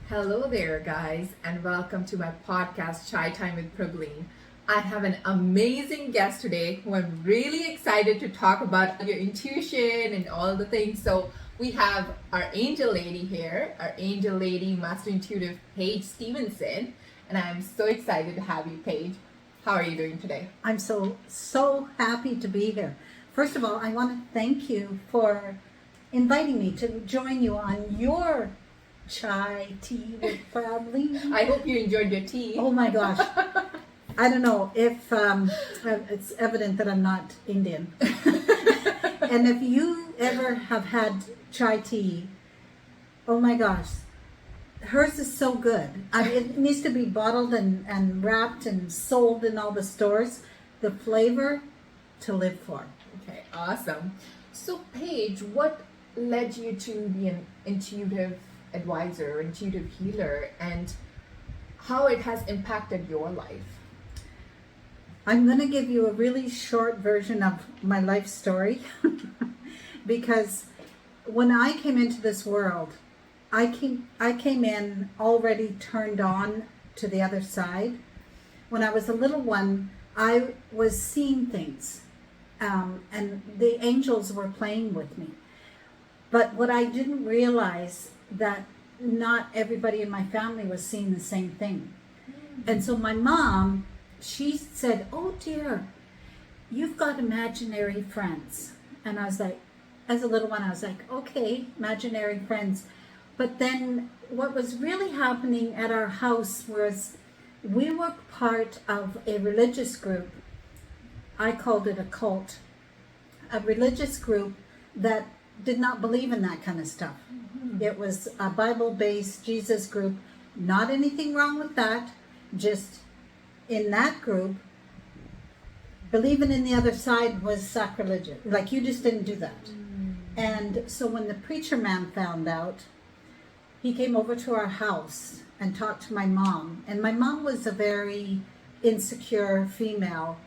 Hello there, guys, and welcome to my podcast, Chai Time with Prabhleen. I have an amazing guest today who I'm really excited to talk about your intuition and all the things. So we have our angel lady here, our angel lady, Master Intuitive Paige Stevenson, and I'm so excited to have you, Paige. How are you doing today? I'm so happy to be here. First of all, I want to thank you for inviting me to join you on your chai tea with Prabhleen. I hope you enjoyed your tea. Oh my gosh. I don't know if it's evident that I'm not Indian. And if you ever have had chai tea, oh my gosh, hers is so good. I mean, it needs to be bottled and wrapped and sold in all the stores. The flavor to live for. Okay, awesome. So, Paige, what led you to be an intuitive advisor, intuitive healer, and how it has impacted your life? I'm going to give you a really short version of my life story because when I came into this world, I came in already turned on to the other side. When I was a little one, I was seeing things, and the angels were playing with me. But what I didn't realize that not everybody in my family was seeing the same thing. And so my mom, she said, "Oh dear, you've got imaginary friends." And I was like, as a little one, I was like, okay, imaginary friends. But then what was really happening at our house was we were part of a religious group. I called it a cult, a religious group that did not believe in that kind of stuff. It was a Bible-based Jesus group. Not anything wrong with that. Just in that group, believing in the other side was sacrilegious. Like, you just didn't do that. And so when the preacher man found out, he came over to our house and talked to my mom. And my mom was a very insecure female.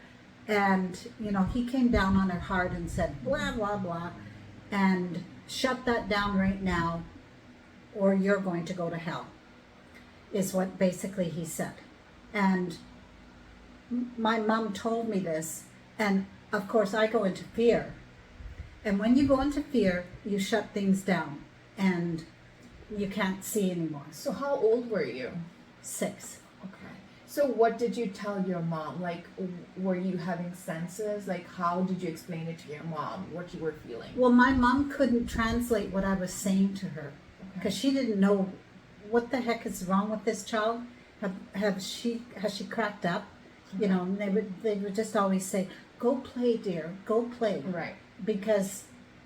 And, he came down on her heart and said, blah, blah, blah. And shut that down right now, or you're going to go to hell, is what basically he said. And my mom told me this, and of course I go into fear. And when you go into fear, you shut things down, and you can't see anymore. So how old were you? 6. Okay. So what did you tell your mom? Like, were you having senses? Like, how did you explain it to your mom, what you were feeling? Well, my mom couldn't translate what I was saying to her because she didn't know what the heck is wrong with this child. Has she cracked up? Okay. And they would just always say, "Go play, dear, go play." Right. Because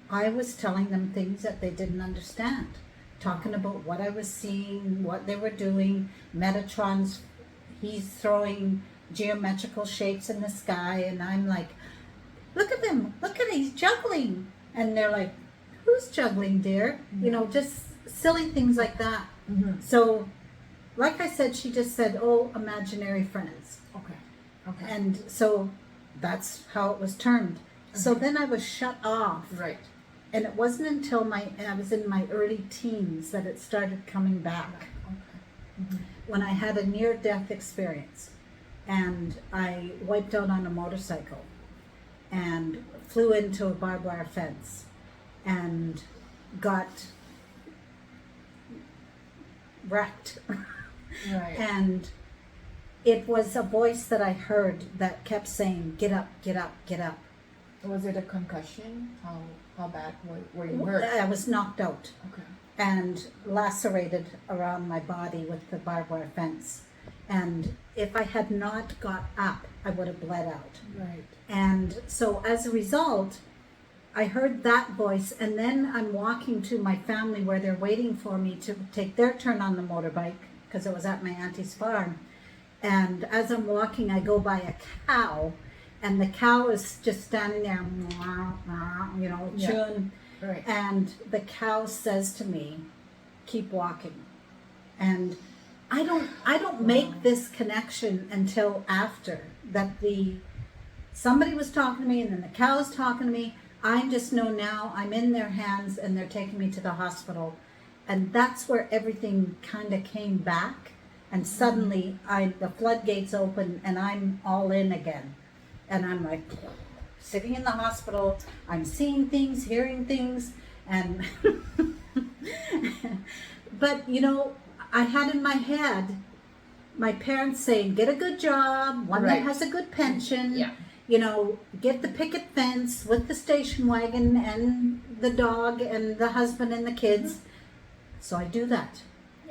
I was telling them things that they didn't understand, talking about what I was seeing, what they were doing. Metatron's, he's throwing geometrical shapes in the sky, and I'm like, look at him, he's juggling. And they're like, "Who's juggling, dear?" Just silly things like that. Mm-hmm. So, like I said, she just said, "Oh, imaginary friends." Okay. And so that's how it was termed. So then I was shut off. Right. And it wasn't until I was in my early teens that it started coming back. Okay. Mm-hmm. When I had a near-death experience, and I wiped out on a motorcycle and flew into a barbed wire fence and got wrecked. Right. And it was a voice that I heard that kept saying, "Get up, get up, get up." Was it a concussion? How bad were you hurt? I was knocked out. Okay. And lacerated around my body with the barbed wire fence. And if I had not got up, I would have bled out. Right. And so as a result, I heard that voice, and then I'm walking to my family where they're waiting for me to take their turn on the motorbike, because it was at my auntie's farm. And as I'm walking, I go by a cow, and the cow is just standing there, chewing. Right. And the cow says to me, "Keep walking." And I don't make this connection until after that somebody was talking to me, and then the cow was talking to me. I just know now I'm in their hands, and they're taking me to the hospital. And that's where everything kind of came back. And suddenly the floodgates open and I'm all in again. And I'm like sitting in the hospital, I'm seeing things, hearing things, and but I had in my head my parents saying, get a good job, one that has a good pension, get the picket fence with the station wagon and the dog and the husband and the kids. So I do that.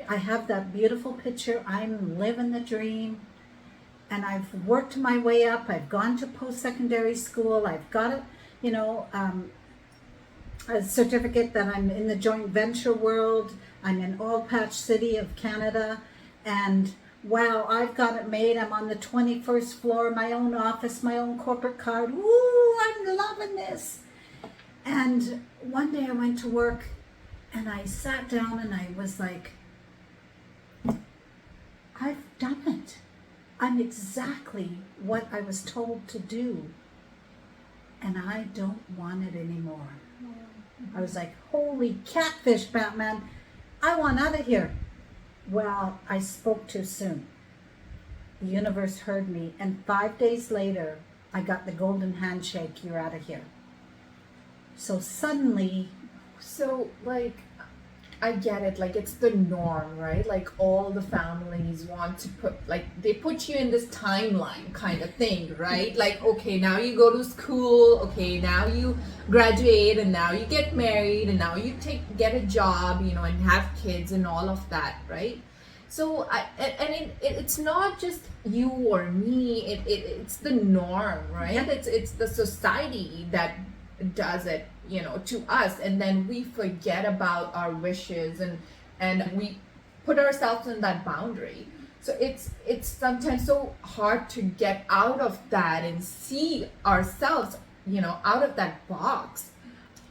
I have that beautiful picture. I'm living the dream. And I've worked my way up. I've gone to post-secondary school. I've got a certificate that I'm in the joint venture world. I'm in Oil Patch City of Canada. And wow, I've got it made. I'm on the 21st floor, my own office, my own corporate card. Woo, I'm loving this. And one day I went to work and I sat down and I was like, I've done it. I'm exactly what I was told to do. And I don't want it anymore. I was like, holy catfish, Batman. I want out of here. Well, I spoke too soon. The universe heard me. And 5 days later, I got the golden handshake. You're out of here. So suddenly. So, I get it, it's the norm, right? All the families want to they put you in this timeline kind of thing, right? Okay, now you go to school, okay, now you graduate, and now you get married, and now you get a job, and have kids and all of that, right? So, it's not just you or me, it's the norm, right? Yeah. It's the society that does it, to us, and then we forget about our wishes and we put ourselves in that boundary. So it's sometimes so hard to get out of that and see ourselves, out of that box.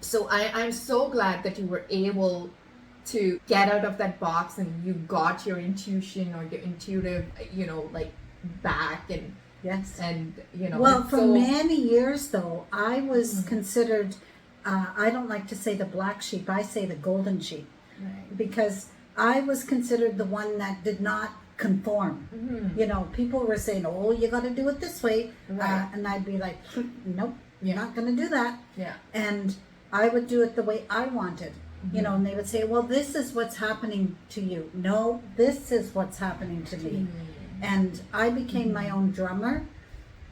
So I'm so glad that you were able to get out of that box and you got your intuition or your intuitive, back and Yes. and Well, for many years though, I was considered, I don't like to say the black sheep, I say the golden sheep. Right. Because I was considered the one that did not conform. People were saying, oh, you got to do it this way. Right. And I'd be like, nope, Yeah. not going to do that. Yeah. And I would do it the way I wanted. And they would say, well, this is what's happening to you. No, this is what's happening to me. And I became my own drummer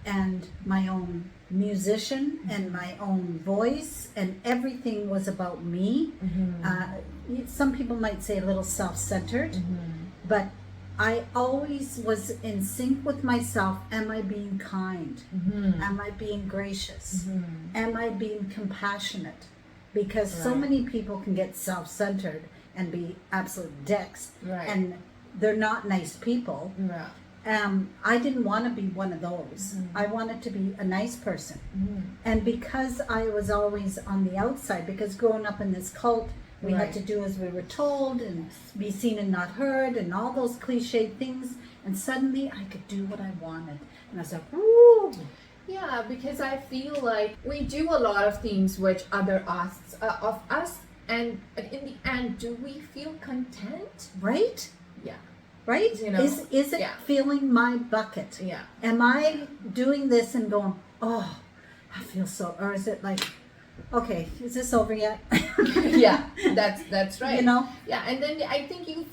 and my own musician and my own voice, and everything was about me. Some people might say a little self-centered, but I always was in sync with myself. Am I being kind? Am I being gracious? Am I being compassionate? Because so many people can get self-centered and be absolute dicks, and they're not nice people. I didn't want to be one of those. I wanted to be a nice person. And because I was always on the outside, because growing up in this cult, we had to do as we were told and be seen and not heard and all those cliched things. And suddenly I could do what I wanted. And I was like, woo! Yeah, because I feel like we do a lot of things which other asks of us, and in the end, do we feel content? Right? Yeah. Right? Is it filling my bucket? Yeah. Am I doing this and going, oh, I feel so, or is it like, okay, is this over yet? Yeah, that's right. Yeah, and then I think you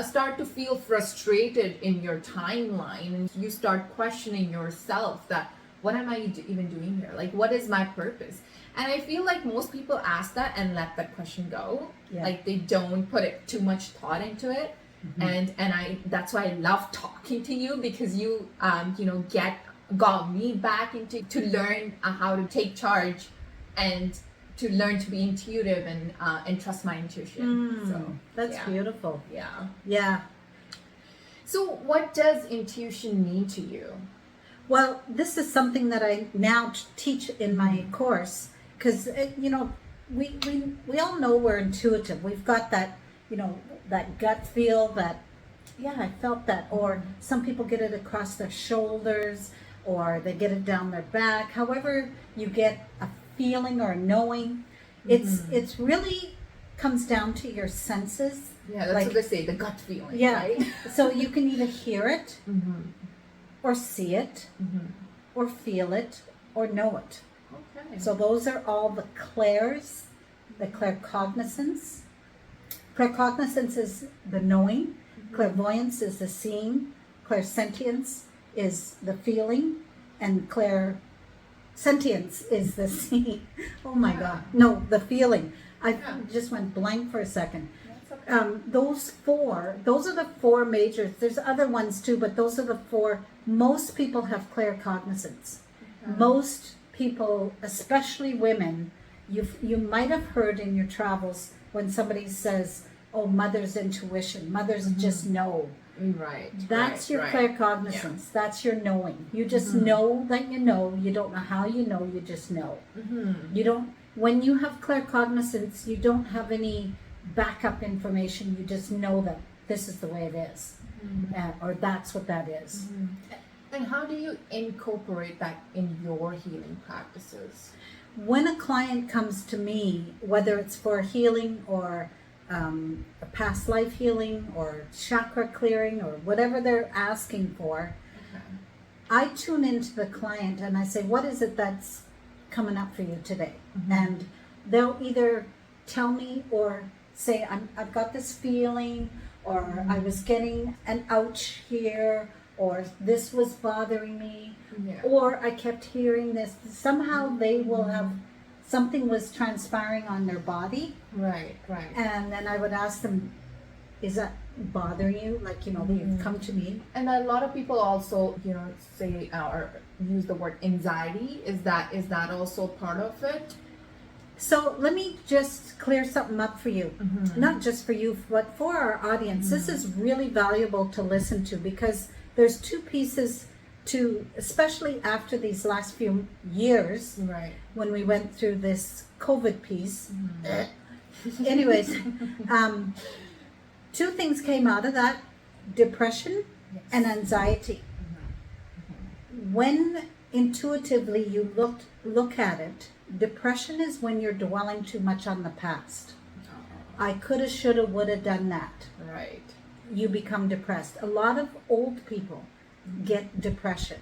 start to feel frustrated in your timeline, and you start questioning yourself that, what am I even doing here? What is my purpose? And I feel like most people ask that and let that question go. Yeah. They don't put too much thought into it. And that's why I love talking to you, because you got me back to learn how to take charge and to learn to be intuitive and trust my intuition. So that's beautiful. Yeah. So what does intuition mean to you? Well, this is something that I now teach in my course, because we all know we're intuitive. We've got that that gut feel that, yeah, I felt that. Or some people get it across their shoulders, or they get it down their back. However you get a feeling or a knowing, it's really comes down to your senses. Yeah, that's what they say, the gut feeling. Yeah. Right? So you can either hear it, or see it, or feel it, or know it. Okay. So those are all the clairs, the claircognizance. Claircognizance is the knowing. Clairvoyance is the seeing. Clairsentience is the feeling. And clairsentience is the seeing. Oh my God. No, the feeling. I just went blank for a second. That's okay. Those are the four majors. There's other ones too, but those are the four. Most people have claircognizance. Most people, especially women, you might have heard in your travels when somebody says, "Oh, mother's intuition, mothers just know." Right. That's your claircognizance. Yeah. That's your knowing. You just know that you know. You don't know how you know. You just know. You don't. When you have claircognizance, you don't have any backup information. You just know that this is the way it is, or that's what that is. And how do you incorporate that in your healing practices? When a client comes to me, whether it's for healing or a past life healing or chakra clearing or whatever they're asking for, I tune into the client and I say, what is it that's coming up for you today? And they'll either tell me or say, I've got this feeling, or I was getting an ouch here, or this was bothering me, or I kept hearing this. Somehow they will have, something was transpiring on their body. Right. And then I would ask them, is that bothering you? Like, you've come to me. And a lot of people also, say or use the word anxiety. Is that also part of it? So let me just clear something up for you. Not just for you, but for our audience. This is really valuable to listen to, because there's two pieces to, especially after these last few years, when we went through this COVID piece. Anyways, two things came out of that: depression and anxiety. When intuitively you look at it, depression is when you're dwelling too much on the past. I coulda, shoulda, woulda done that. Right. You become depressed. A lot of old people get depression.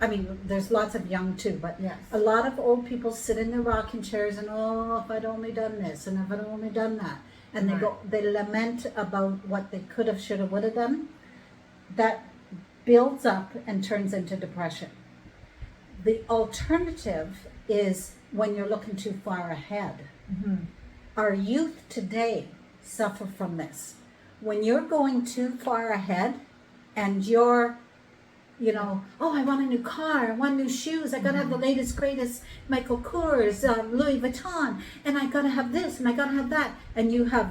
I mean, there's lots of young too, but a lot of old people sit in their rocking chairs and, oh, if I'd only done this and if I'd only done that. And they lament about what they could have, should have, would have done. That builds up and turns into depression. The alternative is when you're looking too far ahead. Our youth today suffer from this. When you're going too far ahead and you're, oh, I want a new car, I want new shoes, I gotta have the latest, greatest Michael Kors, Louis Vuitton, and I gotta have this and I gotta have that, and you have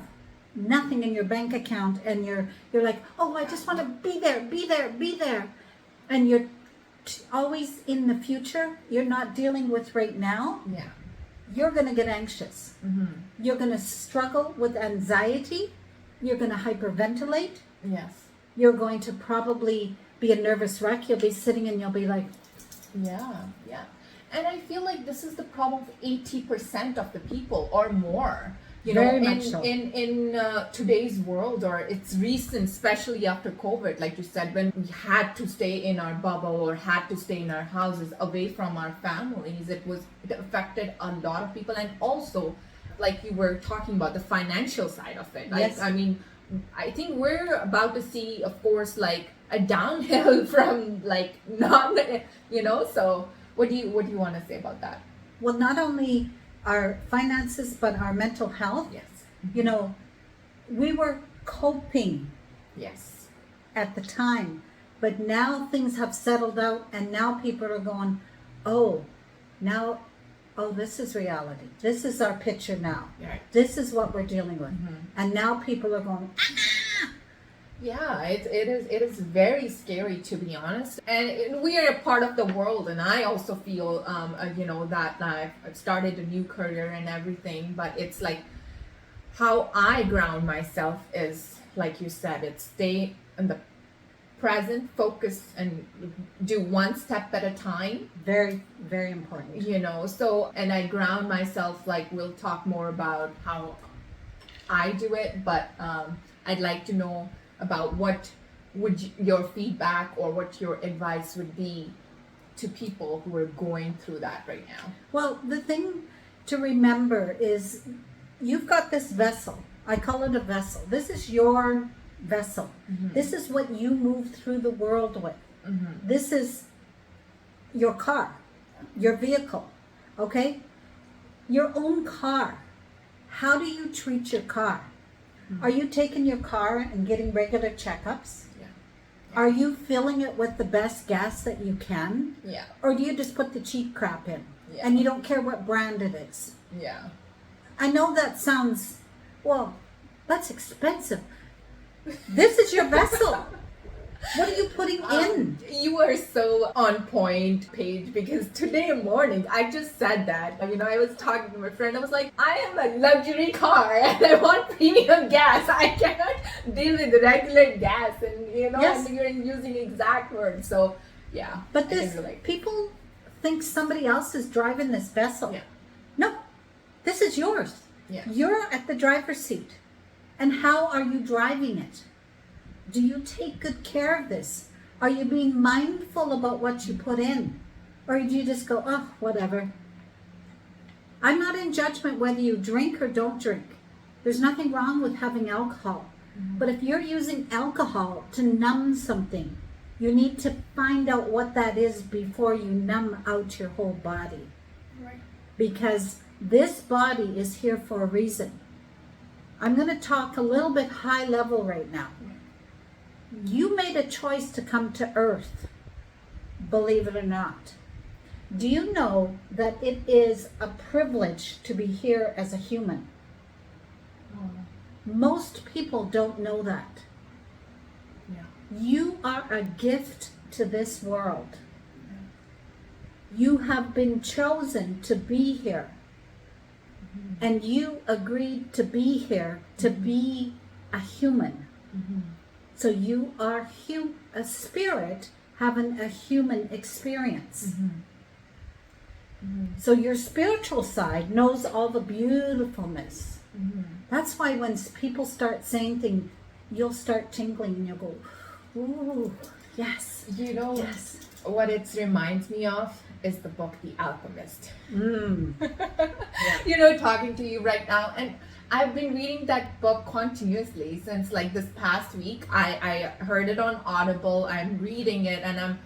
nothing in your bank account, and you're like, oh, I just want to be there, and you're always in the future. You're not dealing with right now. You're gonna get anxious. You're gonna struggle with anxiety. You're going to hyperventilate. You're going to probably be a nervous wreck. You'll be sitting and you'll be like, And I feel like this is the problem of 80% of the people or more. Very much so. In today's world, or it's recent, especially after COVID, like you said, when we had to stay in our bubble or had to stay in our houses away from our families, it affected a lot of people. And also, like you were talking about, the financial side of it. I mean, I think we're about to see, of course, like a downhill from like so what do you want to say about that? Well, not only our finances, but our mental health. We were coping at the time, but now things have settled out, and now people are going, oh, this is reality. This is our picture now. This is what we're dealing with. And now people are going, it is very scary, to be honest. And we are a part of the world, and I also feel, that I've started a new career and everything, but it's like how I ground myself is, like you said, it's stay in the present, focus, and do one step at a time. Very, very important. So, and I ground myself, like we'll talk more about how I do it, but I'd like to know about what would your feedback or what your advice would be to people who are going through that right now. Well, the thing to remember is you've got this vessel. I call it a vessel. This is your vessel. Mm-hmm. This is what you move through the world with. Mm-hmm. This is your car, your vehicle, okay? Your own car. How do you treat your car? Mm-hmm. Are you taking your car and getting regular checkups? Yeah. Are you filling it with the best gas that you can? Yeah. Or do you just put the cheap crap in? Yeah. And you don't care what brand it is? Yeah. I know that sounds, well, that's expensive. This is your vessel. What are you putting in? You are so on point, Paige, because today morning I just said that. I was talking to my friend. I was like, I am a luxury car and I want premium gas. I cannot deal with regular gas. And, Yes. and you're using exact words. So, yeah. But I this, can relate. people think somebody else is driving this vessel. Yeah. No, this is yours. Yeah. You're at the driver's seat. And how are you driving it? Do you take good care of this? Are you being mindful about what you put in? Or do you just go, oh, whatever? I'm not in judgment whether you drink or don't drink. There's nothing wrong with having alcohol. Mm-hmm. But if you're using alcohol to numb something, you need to find out what that is before you numb out your whole body. Right. Because this body is here for a reason. I'm going to talk a little bit high level right now. You made a choice to come to Earth, believe it or not. Do you know that it is a privilege to be here as a human? Oh, Most people don't know that. yeah. You are a gift to this world. You have been chosen to be here. Mm-hmm. And you agreed to be here to be a human. Mm-hmm. So you are a spirit having a human experience. Mm-hmm. Mm-hmm. So your spiritual side knows all the beautifulness. Mm-hmm. That's why when people start saying things, you'll start tingling and you'll go, ooh, yes, yes. What it reminds me of is the book The Alchemist. Talking to you right now, and I've been reading that book continuously since like this past week. I heard it on Audible. I'm reading it, and I'm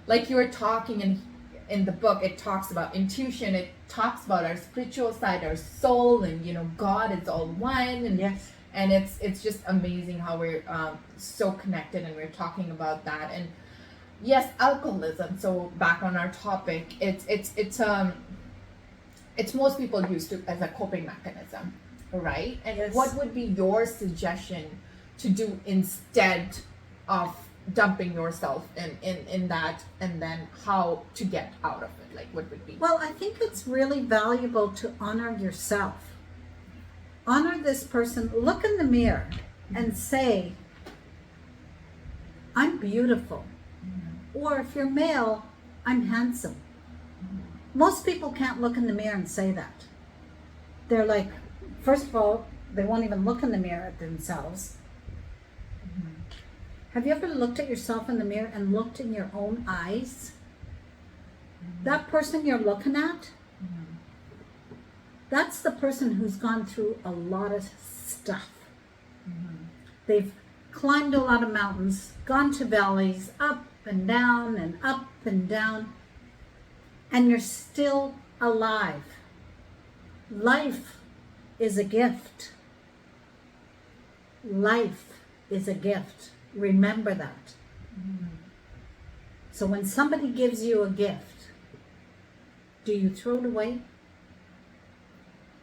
like, you were talking, and in the book it talks about intuition. It talks about our spiritual side, our soul, and God is all one. And Yes. and it's just amazing how we're so connected, and we're talking about that. And yes, alcoholism. So back on our topic, it's most people use it as a coping mechanism, right? And Yes. what would be your suggestion to do instead of dumping yourself in that, and then how to get out of it? Like, what would be? Well, I think it's really valuable to honor yourself. Honor this person. Look in the mirror and say, I'm beautiful. Or if you're male, I'm handsome. Most people can't look in the mirror and say that. They're like, first of all, they won't even look in the mirror at themselves. Have you ever looked at yourself in the mirror and looked in your own eyes? That person you're looking at, that's the person who's gone through a lot of stuff. They've climbed a lot of mountains, gone to valleys, up and down and up and down, and you're still alive. Life is a gift. Life is a gift. Remember that. So when somebody gives you a gift, do you throw it away?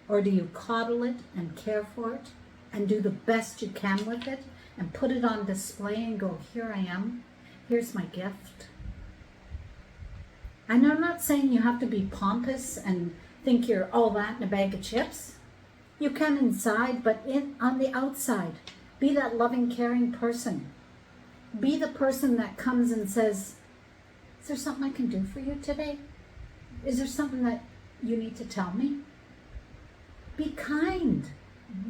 Or do you coddle it and care for it and do the best you can with it and put it on display and go, here I am, here's my gift. And I'm not saying you have to be pompous and think you're all that in a bag of chips. You can inside, but on the outside, be that loving, caring person. Be the person that comes and says, is there something I can do for you today? Is there something that you need to tell me? Be kind.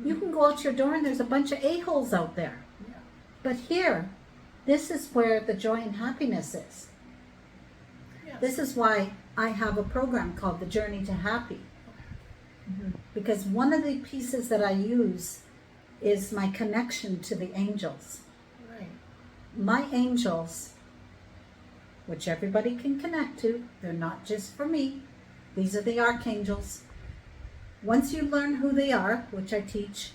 You can go out your door and there's a bunch of a-holes out there. Yeah. But here, this is where the joy and happiness is. Yeah. This is why I have a program called The Journey to Happy. Because one of the pieces that I use is my connection to the angels. Right. My angels, which everybody can connect to, they're not just for me. These are the archangels. Once you learn who they are, which I teach,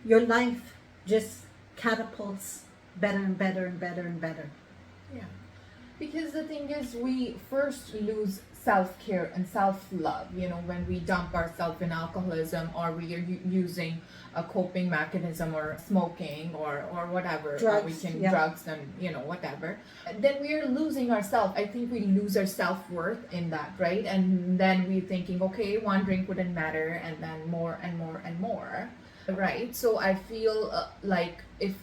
your life just catapults better and better and better and better. Yeah. Because the thing is, we first lose self-care and self-love, when we dump ourselves in alcoholism, or we are using a coping mechanism, or smoking, or whatever, Drugs, drugs and whatever, then we are losing ourselves. I think we lose our self-worth in that, right? And then we're thinking, okay, one drink wouldn't matter, and then more and more and more. Right, so I feel like if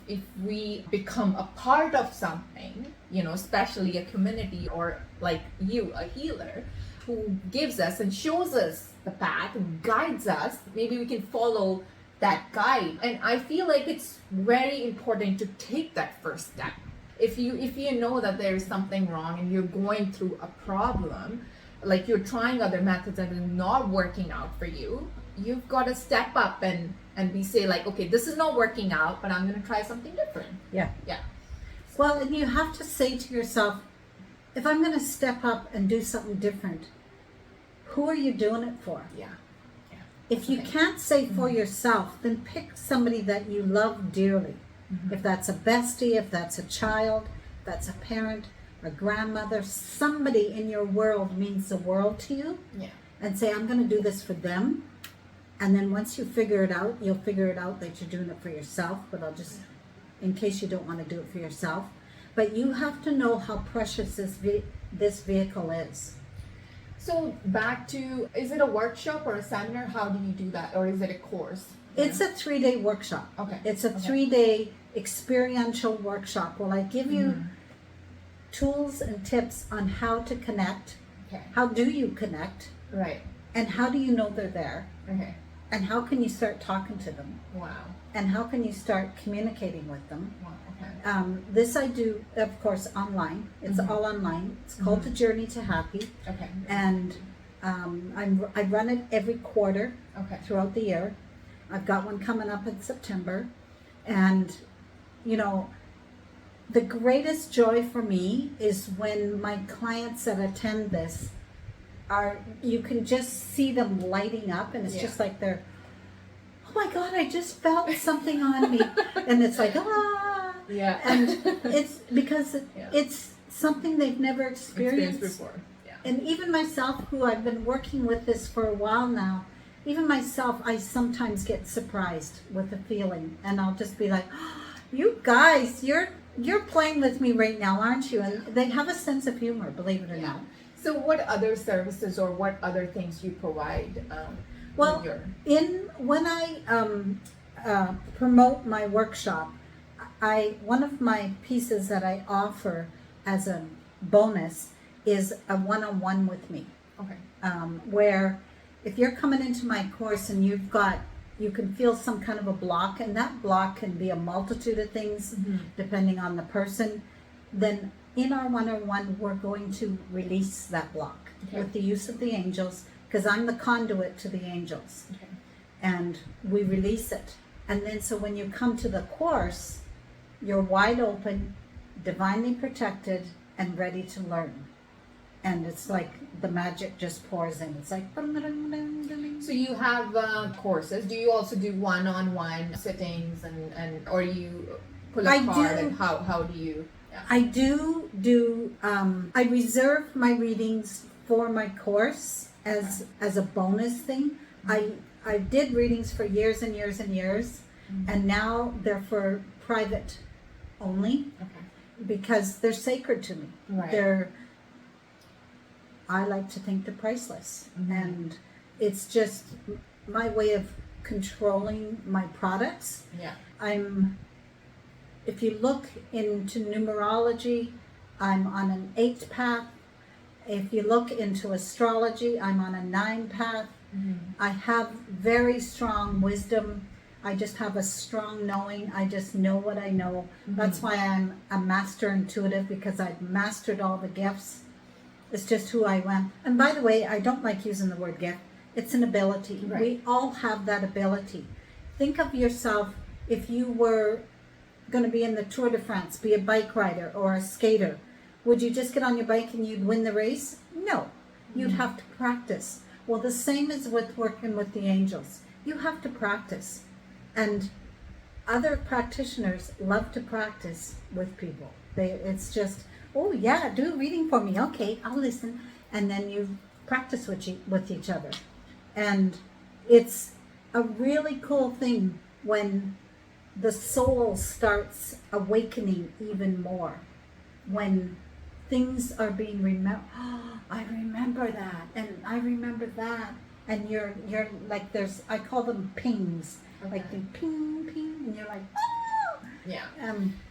we become a part of something, especially a community, or like you, a healer, who gives us and shows us the path and guides us, maybe we can follow that guide. And I feel like it's very important to take that first step. If you know that there is something wrong and you're going through a problem, like you're trying other methods and it's not working out for you, you've got to step up and we say like, okay, this is not working out, but I'm going to try something different. Yeah. Yeah. Well, and you have to say to yourself, if I'm going to step up and do something different, who are you doing it for? Yeah. Yeah. If you can't say for yourself, then pick somebody that you love dearly. If that's a bestie, if that's a child, if that's a parent, a grandmother, somebody in your world means the world to you. Yeah. And say, I'm going to do this for them. And then once you figure it out, you'll figure it out that you're doing it for yourself. But I'll just, in case you don't want to do it for yourself. But you have to know how precious this vehicle is. So back to, is it a workshop or a seminar? How do you do that? Or is it a course? It's a 3-day workshop. Okay. It's a 3-day experiential workshop. Well, I give you tools and tips on how to connect. Okay. How do you connect? Right. And how do you know they're there? Okay. And how can you start talking to them? Wow. And how can you start communicating with them? Wow. Okay. This I do, of course, online. It's all online. It's called The Journey to Happy. Okay. And I run it every quarter throughout the year. I've got one coming up in September. And, the greatest joy for me is when my clients that attend this you can just see them lighting up, and it's just like they're, oh my God, I just felt something on me. And it's like, ah. Yeah. And it's because it's something they've never experienced before. Yeah. And even myself, who I've been working with this for a while now, even myself, I sometimes get surprised with the feeling. And I'll just be like, oh, you guys, you're playing with me right now, aren't you? And they have a sense of humor, believe it or not. So what other services or what other things you provide? Well, when I promote my workshop, one of my pieces that I offer as a bonus is a one-on-one with me. Okay. Where if you're coming into my course and you can feel some kind of a block, and that block can be a multitude of things depending on the person, then in our one-on-one, we're going to release that block with the use of the angels, because I'm the conduit to the angels. Okay. And we release it. And then so when you come to the course, you're wide open, divinely protected, and ready to learn. And it's like the magic just pours in. It's like... So you have courses. Do you also do one-on-one sittings and or you pull a card? And how do you... I do, I reserve my readings for my course as a bonus thing. I did readings for years and years and years, and now they're for private only, because they're sacred to me. Right. I like to think they're priceless, and it's just my way of controlling my products. Yeah. If you look into numerology, I'm on an 8 path. If you look into astrology, I'm on a 9 path. I have very strong wisdom. I just have a strong knowing. I just know what I know. That's why I'm a master intuitive, because I've mastered all the gifts. It's just who I am. And by the way, I don't like using the word gift. It's an ability. Right. We all have that ability. Think of yourself if you were going to be in the Tour de France, be a bike rider or a skater. Would you just get on your bike and you'd win the race? No. You'd have to practice. Well, the same is with working with the angels. You have to practice. And other practitioners love to practice with people. It's just, oh yeah, do a reading for me. Okay, I'll listen. And then you practice with each other. And it's a really cool thing when the soul starts awakening even more. When things are being remembered. Oh, I remember that, and I remember that. And you're like, I call them pings. Okay. Like the ping, ping, and you're like, oh! Yeah.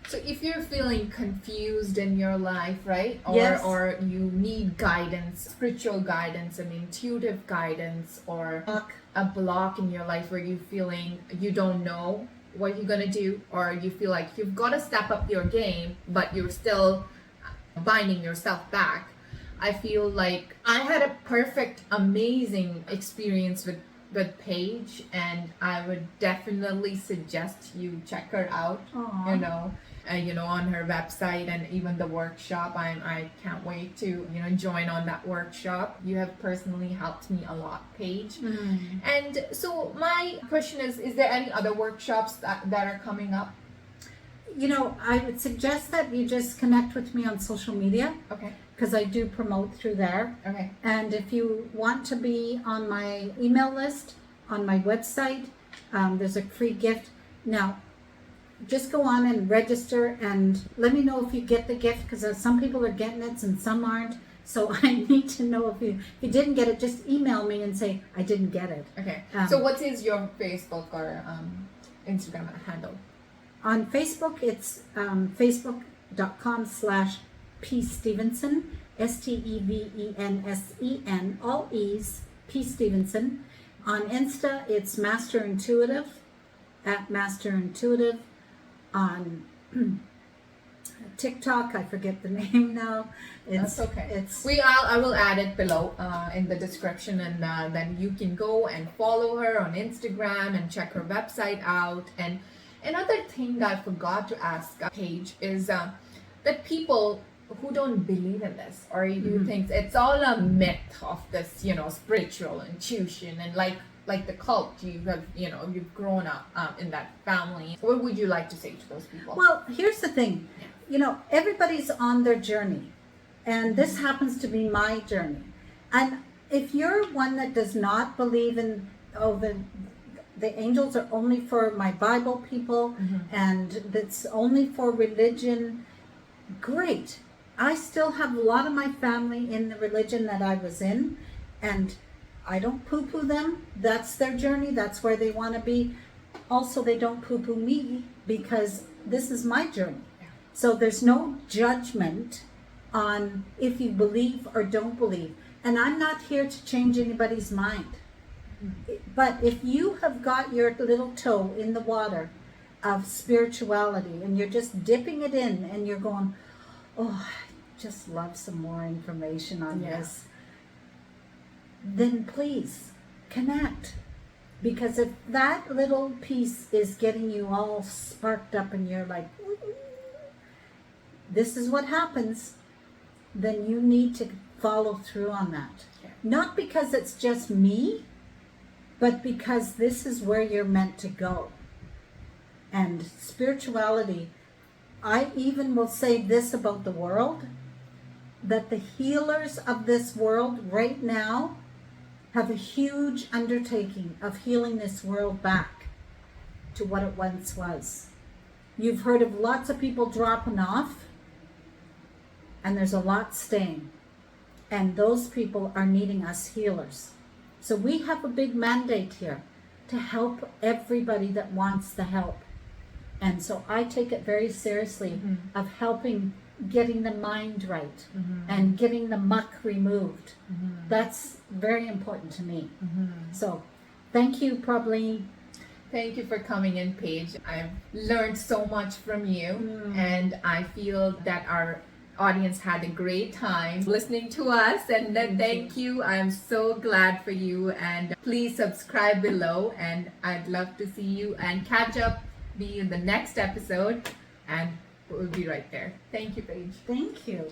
So if you're feeling confused in your life, right? Yes. Or you need guidance, spiritual guidance and intuitive guidance, or a block in your life where you're feeling you don't know what you're going to do, or you feel like you've got to step up your game, but you're still binding yourself back. I feel like I had a perfect, amazing experience with Paige, and I would definitely suggest you check her out. Aww. On her website, and even the workshop. I can't wait to join on that workshop. You have personally helped me a lot, Paige. And so my question is there any other workshops that are coming up? I would suggest that you just connect with me on social media. Okay. Because I do promote through there. Okay. And if you want to be on my email list, on my website, there's a free gift. Now, just go on and register and let me know if you get the gift, because some people are getting it and some aren't. So I need to know if you didn't get it, just email me and say, I didn't get it. Okay. So what is your Facebook or Instagram handle? On Facebook, it's facebook.com/Paige Stevenson, Stevensen, all E's, P Stevenson. On Insta, it's Master Intuitive, @Master Intuitive. On TikTok, I forget the name now. That's okay. I will add it below in the description, and then you can go and follow her on Instagram and check her website out. And another thing I forgot to ask Paige is that people who don't believe in this, or you think it's all a myth of this, spiritual intuition, and like the cult, you've grown up in that family. What would you like to say to those people? Well, here's the thing. Everybody's on their journey, and this happens to be my journey. And if you're one that does not believe in the angels are only for my Bible people, and that's only for religion, great. I still have a lot of my family in the religion that I was in, and I don't poo-poo them. That's their journey. That's where they want to be. Also, they don't poo-poo me, because this is my journey. So there's no judgment on if you believe or don't believe. And I'm not here to change anybody's mind. But if you have got your little toe in the water of spirituality, and you're just dipping it in, and you're going, oh, I just love some more information on this, then please connect. Because if that little piece is getting you all sparked up and you're like, this is what happens, then you need to follow through on that. Not because it's just me, but because this is where you're meant to go. And spirituality, I even will say this about the world, that the healers of this world right now have a huge undertaking of healing this world back to what it once was. You've heard of lots of people dropping off, and there's a lot staying. And those people are needing us healers. So we have a big mandate here to help everybody that wants the help. And so I take it very seriously of helping getting the mind right and getting the muck removed. That's very important to me. So thank you, Prabhleen. Thank you for coming in, Paige. I've learned so much from you, and I feel that our audience had a great time listening to us. And then thank you. I'm so glad for you. And please subscribe below. And I'd love to see you and catch up me in the next episode. And we'll be right there. Thank you, Paige. Thank you.